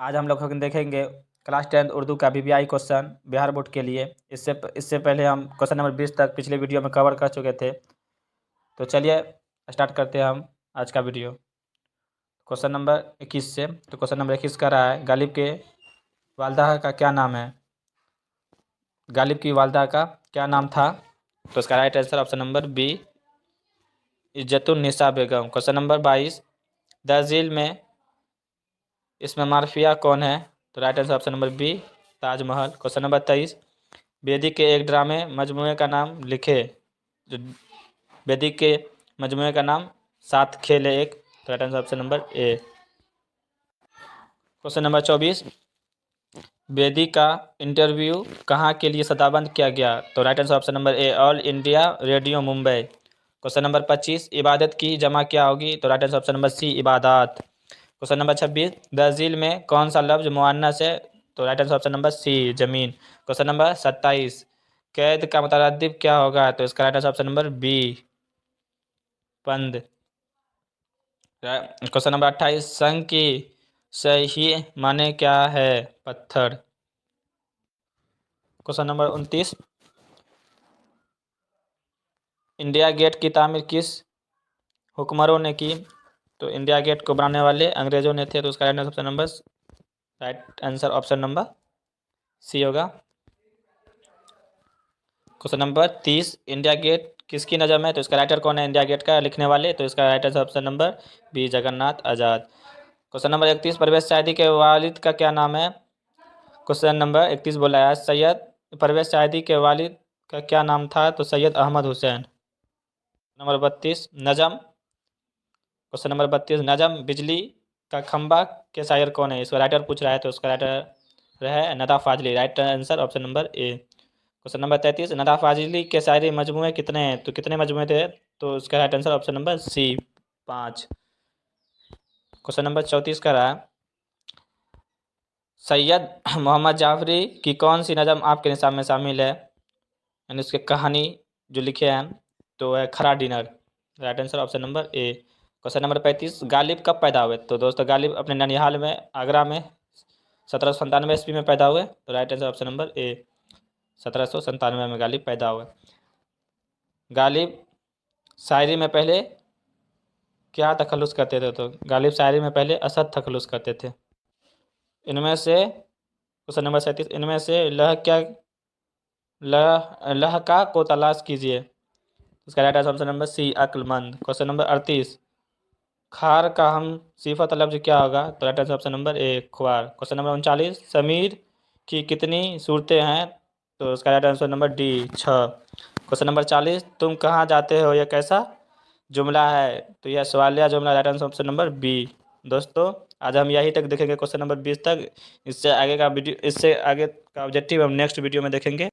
आज हम लोग देखेंगे क्लास 10 उर्दू का वीवीआई क्वेश्चन बिहार बोर्ड के लिए। इससे पहले हम क्वेश्चन नंबर 20 तक पिछले वीडियो में कवर कर चुके थे। तो चलिए स्टार्ट करते हैं हम आज का वीडियो क्वेश्चन नंबर 21 से। तो क्वेश्चन नंबर 21 का रहा है, गालिब के वालदा का क्या नाम है? गालिब की वालदा का क्या नाम था? तो इसका right answer option number B, Izzatunnisa Begum. Question number 22, दर्जिल में इसमें मारफिया कौन है? तो right answer option number B, Taj Mahal. Question number 23, Bedi के एक ड्रामे मजमूए का नाम लिखे। जो बेदी के मजमूए का नाम सात खेल है एक। तो right answer option number A. Question number 24, Bedi का इंटरव्यू कहाँ के लिए सदाबंद किया गया? तो right answer option number A, all India radio Mumbai. Question number 25, इबादत की जमा क्या होगी? तो right answer option number C, इबादात। क्वेश्चन नंबर 26, दर्जिल में कौन सा लफ्ज मुअन्नस है? तो right answer option number C, जमीन। क्वेश्चन नंबर 27, कैद का मुतरद्दिब क्या होगा? तो इसका right answer option number B, बंद। क्वेश्चन नंबर 28, संघ की सही माने क्या है? पत्थर। क्वेश्चन नंबर 29, इंडिया गेट की तामीर किस हुक्मरान ने की? तो इंडिया गेट को बनाने वाले अंग्रेजों ने थे। तो उसका right answer option number C होगा। क्वेश्चन नंबर 30, इंडिया गेट किसकी नज़म है? तो इसका राइटर कौन है इंडिया गेट का लिखने वाले? तो इसका right answer option number B, Jagannath Azad. Question number 31, Parvez Saidi के वालिद का क्या नाम है? क्वेश्चन नंबर 31 बोला है, सैयद परवेज साइदी के वालिद का क्या नाम था? तो सैयद अहमद हुसैन। नंबर 32, नजम। क्वेश्चन नंबर 32, नजम बिजली का खंबा के शायर कौन है? इसका राइटर पूछ रहा है। तो उसका राइटर है Nida Fazli. Right answer option number A. Question number 33, Nida Fazli के शायरी मजमूए कितने हैं? तो कितने मजमूए थे? तो उसका right answer option number C, 5। Question number 34 का रहा, सैयद मोहम्मद जाफरी की कौन सी नज़म आपके निसाब में शामिल है, यानी उसकी कहानी जो लिखे हैं? तो है खरा dinner. Right answer option number A. Question number 35, Ghalib कब पैदा हुए? तो दोस्तों गालिब अपने ननिहाल में आगरा में 1797 ईस्वी में पैदा हुए। तो राइट आंसर ऑप्शन नंबर ए, 1797 में गालिब पैदा हुए। गालिब शायरी में पहले क्या तखल्लुस करते थे? तो गालिब शायरी में पहले असद तखल्लुस करते थे। इनमें से क्वेश्चन नंबर 37, इनमें से लह का को तलाश कीजिए। उसका right answer option number C, अक्लमंद। क्वेश्चन नंबर 38, खार का हम सिफत लफ्ज क्या होगा? तो right answer option number A, ख्वार। क्वेश्चन नंबर 39, समीर की कितनी सूरतें हैं? तो उसका right answer number D, 6। Question number 40, तुम कहाँ जाते हो यह कैसा जुमला है? तो यह सवालिया जुमला। Right answer option number B. दोस्तों आज हम यहीं तक देखेंगे क्वेश्चन नंबर 20 तक। इससे आगे का ऑब्जेक्टिव हम नेक्स्ट वीडियो में देखेंगे।